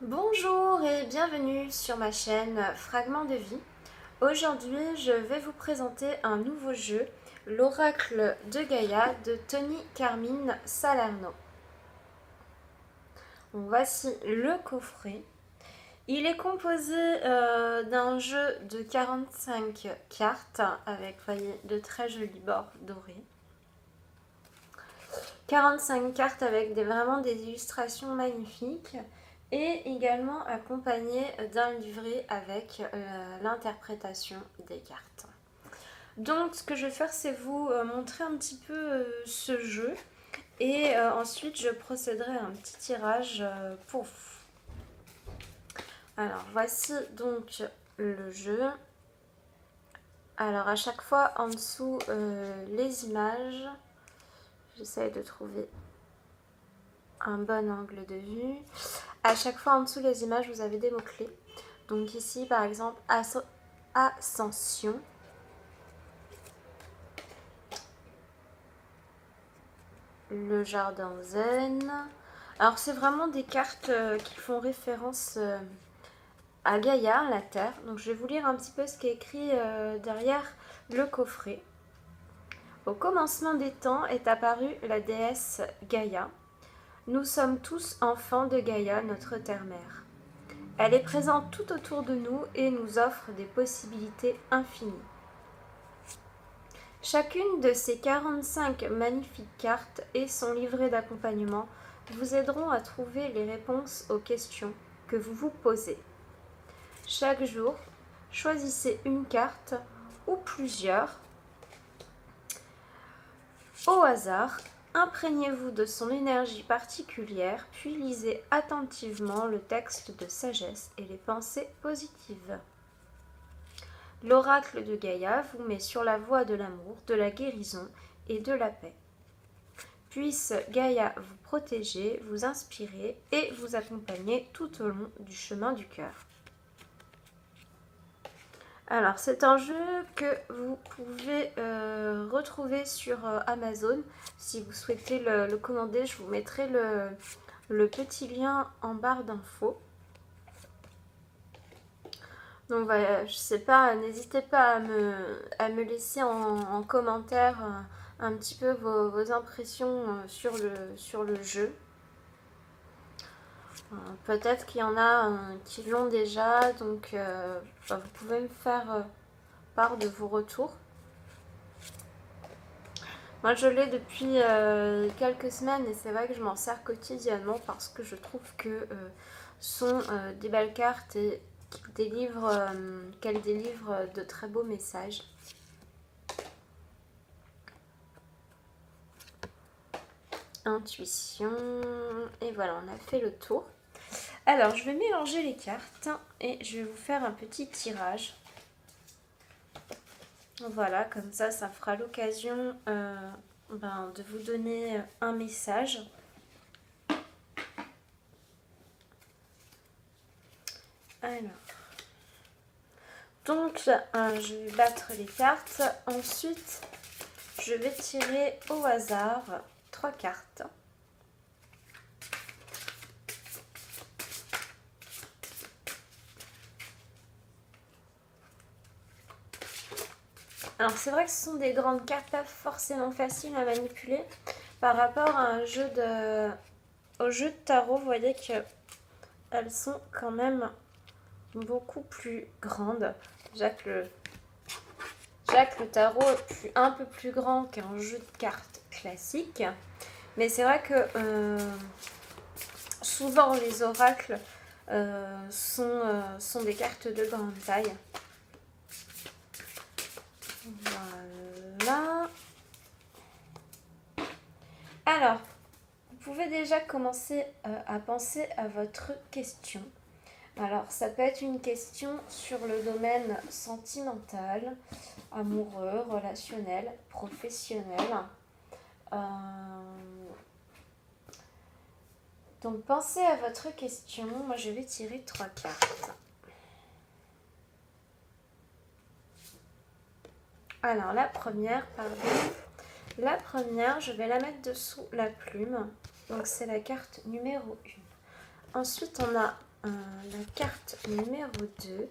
Bonjour et bienvenue sur ma chaîne Fragments de vie. Aujourd'hui, je vais vous présenter un nouveau jeu, l'Oracle de Gaïa de Tony Carmine Salerno. Donc, voici le coffret. Il est composé d'un jeu de 45 cartes avec, voyez, de très jolis bords dorés. 45 cartes avec vraiment des illustrations magnifiques et également accompagné d'un livret avec l'interprétation des cartes. Donc ce que je vais faire, c'est vous montrer un petit peu ce jeu et ensuite je procéderai à un petit tirage pour vous. Alors voici donc le jeu. Alors à chaque fois en dessous les images, j'essaye de trouver un bon angle de vue. À chaque fois en dessous les images, vous avez des mots-clés. Donc ici par exemple ascension, le jardin zen. Alors c'est vraiment des cartes qui font référence à Gaïa, la Terre. Donc je vais vous lire un petit peu ce qui est écrit derrière le coffret. Au commencement des temps est apparue la déesse Gaïa. Nous sommes tous enfants de Gaïa, notre terre-mère. Elle est présente tout autour de nous et nous offre des possibilités infinies. Chacune de ces 45 magnifiques cartes et son livret d'accompagnement vous aideront à trouver les réponses aux questions que vous vous posez. Chaque jour, choisissez une carte ou plusieurs au hasard. Imprégnez-vous de son énergie particulière, puis lisez attentivement le texte de sagesse et les pensées positives. L'oracle de Gaïa vous met sur la voie de l'amour, de la guérison et de la paix. Puisse Gaïa vous protéger, vous inspirer et vous accompagner tout au long du chemin du cœur. Alors, c'est un jeu que vous pouvez retrouver sur Amazon. Si vous souhaitez le commander, je vous mettrai le petit lien en barre d'infos. Donc voilà, je sais pas, n'hésitez pas à me laisser en commentaire un petit peu vos impressions sur le jeu. Peut-être qu'il y en a qui l'ont déjà, donc vous pouvez me faire part de vos retours. Moi je l'ai depuis quelques semaines et c'est vrai que je m'en sers quotidiennement parce que je trouve que sont des belles cartes et qu'elle délivre de très beaux messages. Intuition, et voilà, on a fait le tour. Alors, je vais mélanger les cartes et je vais vous faire un petit tirage. Voilà, comme ça fera l'occasion de vous donner un message. Alors, donc je vais battre les cartes. Ensuite, je vais tirer au hasard 3 cartes. Alors c'est vrai que ce sont des grandes cartes pas forcément faciles à manipuler par rapport à au jeu de tarot. Vous voyez qu'elles sont quand même beaucoup plus grandes. Déjà que le tarot est un peu plus grand qu'un jeu de cartes classique. Mais c'est vrai que souvent les oracles sont des cartes de grande taille. Voilà. Alors, vous pouvez déjà commencer à penser à votre question. Alors, ça peut être une question sur le domaine sentimental, amoureux, relationnel, professionnel. Donc, pensez à votre question. Moi, je vais tirer 3 cartes. Alors, la première, je vais la mettre dessous la plume. Donc, c'est la carte numéro 1. Ensuite, on a la carte numéro 2.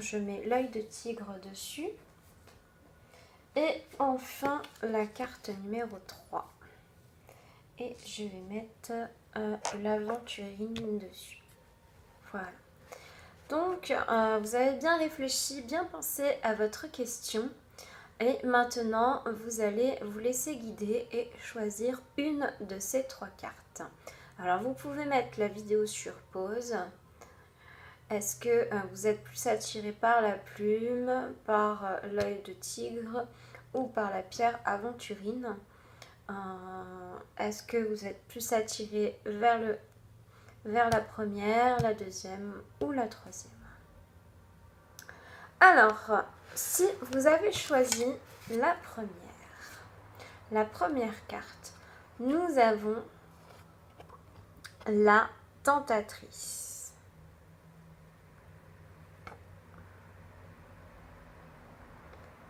Je mets l'œil de tigre dessus. Et enfin, la carte numéro 3. Et je vais mettre l'aventurine dessus. Voilà. Donc, vous avez bien réfléchi, bien pensé à votre question. Et maintenant, vous allez vous laisser guider et choisir une de ces 3 cartes. Alors, vous pouvez mettre la vidéo sur pause. Est-ce que vous êtes plus attiré par la plume, par l'œil de tigre ou par la pierre aventurine? Est-ce que vous êtes plus attiré vers la première, la deuxième ou la troisième? Alors, si vous avez choisi la première carte, nous avons la tentatrice.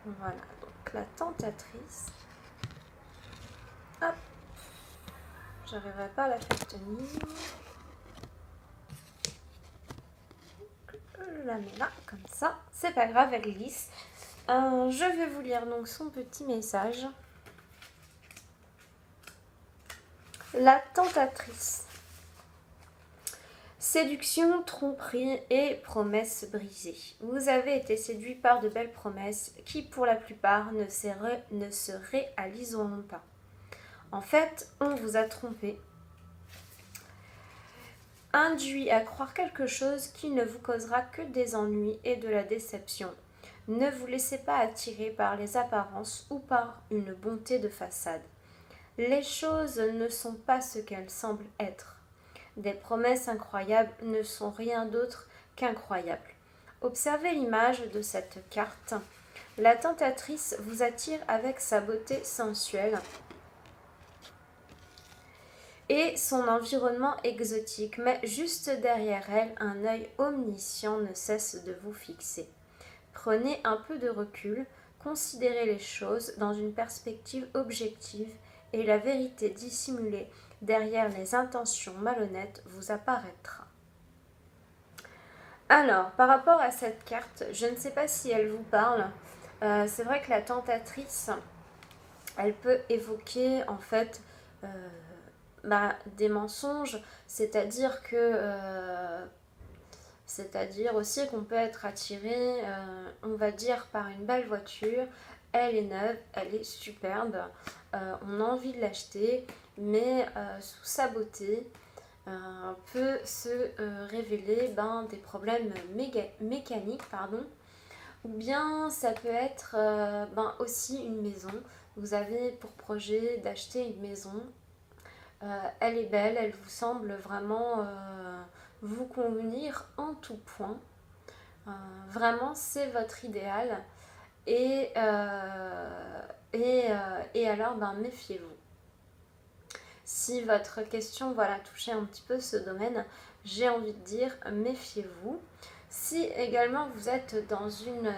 Voilà, donc la tentatrice. Hop, j'arriverai pas à la faire tenir. Je la mets là, comme ça. C'est pas grave, elle glisse. Je vais vous lire donc son petit message. La tentatrice. Séduction, tromperie et promesses brisées. Vous avez été séduit par de belles promesses qui, pour la plupart, ne se réaliseront pas. En fait, on vous a trompé, induit à croire quelque chose qui ne vous causera que des ennuis et de la déception. Ne vous laissez pas attirer par les apparences ou par une bonté de façade. Les choses ne sont pas ce qu'elles semblent être. Des promesses incroyables ne sont rien d'autre qu'incroyables. Observez l'image de cette carte. La tentatrice vous attire avec sa beauté sensuelle et son environnement exotique, mais juste derrière elle, un œil omniscient ne cesse de vous fixer. Prenez un peu de recul, considérez les choses dans une perspective objective et la vérité dissimulée derrière les intentions malhonnêtes vous apparaîtra. Alors, par rapport à cette carte, je ne sais pas si elle vous parle. C'est vrai que la tentatrice, elle peut évoquer en fait des mensonges, c'est-à-dire aussi qu'on peut être attiré, on va dire, par une belle voiture. Elle est neuve, elle est superbe, on a envie de l'acheter, mais sous sa beauté peut se révéler des problèmes mécaniques, ou bien ça peut être aussi une maison. Vous avez pour projet d'acheter une maison, elle est belle, elle vous semble vraiment vous convenir en tout point. Vraiment, c'est votre idéal. Et alors, méfiez-vous. Si votre question touchait un petit peu ce domaine, j'ai envie de dire méfiez-vous. Si également vous êtes dans une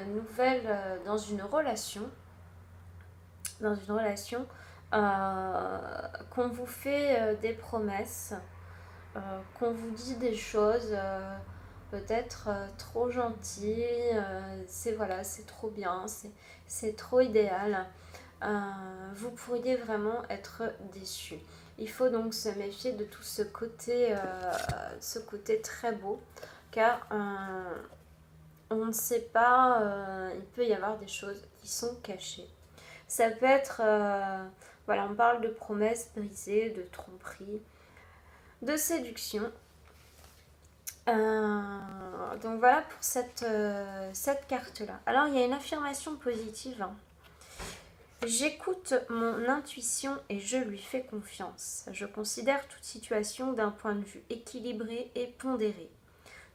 relation, qu'on vous fait des promesses, qu'on vous dit des choses peut-être trop gentilles, c'est trop bien, c'est trop idéal, vous pourriez vraiment être déçu. Il faut donc se méfier de tout ce côté très beau, car on ne sait pas, il peut y avoir des choses qui sont cachées. Ça peut être, on parle de promesses brisées, de tromperies, de séduction. Donc voilà pour cette carte-là. Alors il y a une affirmation positive. J'écoute mon intuition et je lui fais confiance. Je considère toute situation d'un point de vue équilibré et pondéré.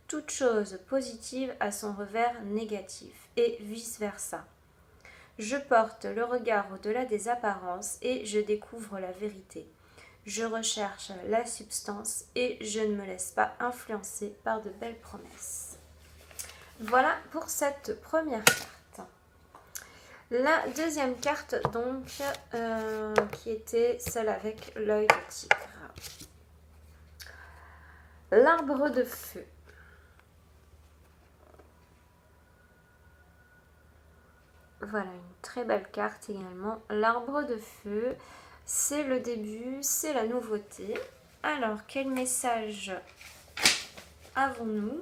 Toute chose positive a son revers négatif et vice-versa. Je porte le regard au-delà des apparences et je découvre la vérité. Je recherche la substance et je ne me laisse pas influencer par de belles promesses. Voilà pour cette première carte. La deuxième carte, donc, qui était celle avec l'œil de tigre. L'arbre de feu. Voilà, une très belle carte également. L'arbre de feu, c'est le début, c'est la nouveauté. Alors, quel message avons-nous?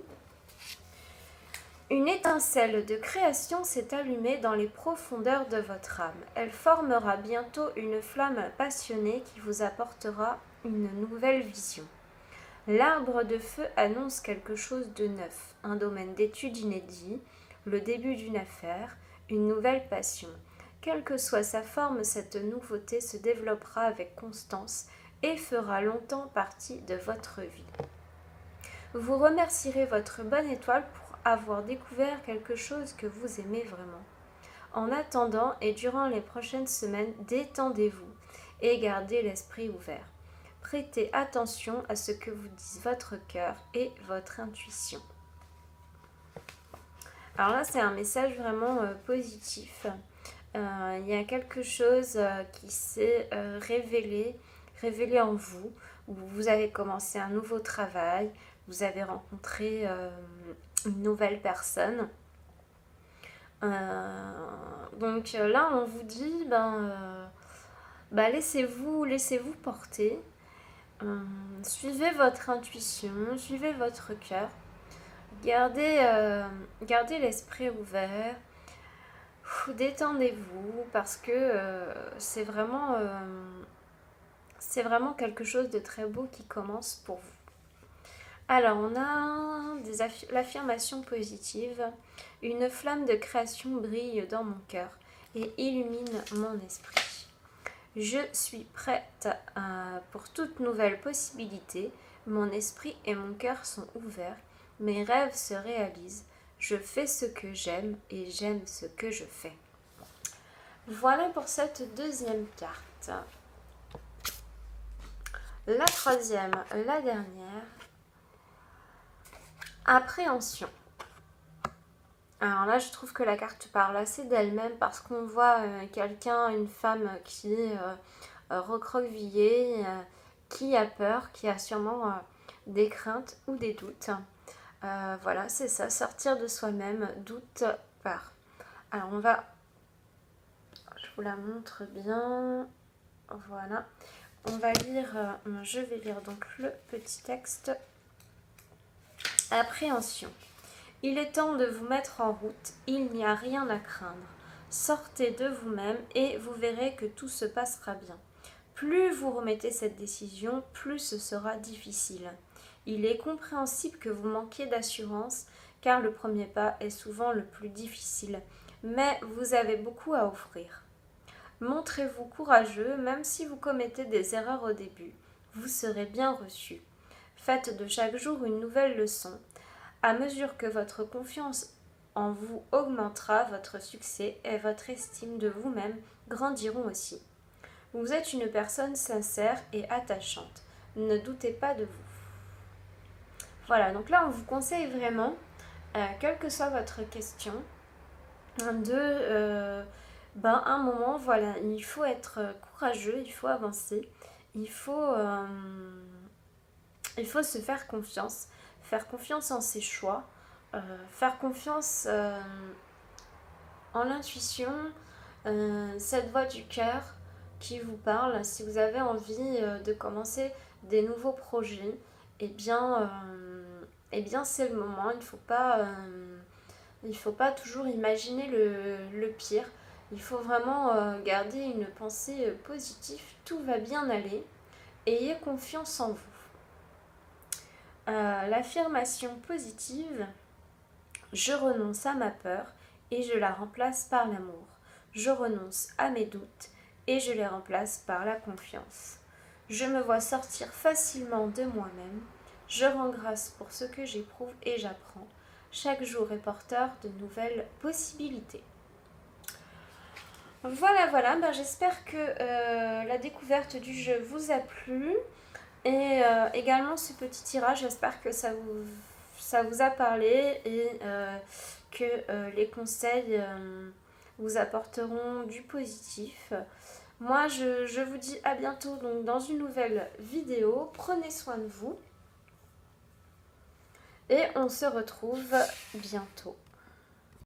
Une étincelle de création s'est allumée dans les profondeurs de votre âme. Elle formera bientôt une flamme passionnée qui vous apportera une nouvelle vision. L'arbre de feu annonce quelque chose de neuf, un domaine d'étude inédit, le début d'une affaire, une nouvelle passion. Quelle que soit sa forme, cette nouveauté se développera avec constance et fera longtemps partie de votre vie. Vous remercierez votre bonne étoile pour avoir découvert quelque chose que vous aimez vraiment. En attendant et durant les prochaines semaines, détendez-vous et gardez l'esprit ouvert. Prêtez attention à ce que vous disent votre cœur et votre intuition. Alors là, c'est un message vraiment positif. Il y a quelque chose qui s'est révélé en vous. Vous avez commencé un nouveau travail, vous avez rencontré une nouvelle personne. Donc là, on vous dit, laissez-vous porter. Suivez votre intuition, suivez votre cœur. Gardez l'esprit ouvert. Détendez-vous parce que c'est vraiment quelque chose de très beau qui commence pour vous. Alors, on a l'affirmation positive. Une flamme de création brille dans mon cœur et illumine mon esprit. Je suis prête pour toute nouvelle possibilité. Mon esprit et mon cœur sont ouverts. Mes rêves se réalisent. Je fais ce que j'aime et j'aime ce que je fais. Voilà pour cette deuxième carte. La troisième, la dernière. Appréhension. Alors là, je trouve que la carte parle assez d'elle-même parce qu'on voit quelqu'un, une femme qui est recroquevillée, qui a peur, qui a sûrement des craintes ou des doutes. Voilà, c'est ça, sortir de soi-même, doute, peur. Alors je vous la montre bien. Voilà. On va lire, je vais lire donc le petit texte. Appréhension. Il est temps de vous mettre en route, il n'y a rien à craindre. Sortez de vous-même et vous verrez que tout se passera bien. Plus vous remettez cette décision, plus ce sera difficile. Il est compréhensible que vous manquiez d'assurance, car le premier pas est souvent le plus difficile, mais vous avez beaucoup à offrir. Montrez-vous courageux, même si vous commettez des erreurs au début. Vous serez bien reçu. Faites de chaque jour une nouvelle leçon. À mesure que votre confiance en vous augmentera, votre succès et votre estime de vous-même grandiront aussi. Vous êtes une personne sincère et attachante. Ne doutez pas de vous. Voilà, donc là on vous conseille vraiment, quelle que soit votre question, de un moment, voilà, il faut être courageux, il faut avancer, il faut se faire confiance en ses choix, faire confiance en l'intuition, cette voix du cœur qui vous parle. Si vous avez envie de commencer des nouveaux projets, eh bien c'est le moment. Il ne faut pas toujours imaginer le pire. Il faut vraiment garder une pensée positive. Tout va bien aller. Ayez confiance en vous. L'affirmation positive. Je renonce à ma peur et je la remplace par l'amour. Je renonce à mes doutes et je les remplace par la confiance. Je me vois sortir facilement de moi-même. Je rends grâce pour ce que j'éprouve et j'apprends. Chaque jour est porteur de nouvelles possibilités. Voilà, j'espère que la découverte du jeu vous a plu. Et également ce petit tirage, j'espère que ça vous a parlé et que les conseils vous apporteront du positif. Moi, je vous dis à bientôt donc, dans une nouvelle vidéo. Prenez soin de vous. et on se retrouve bientôt.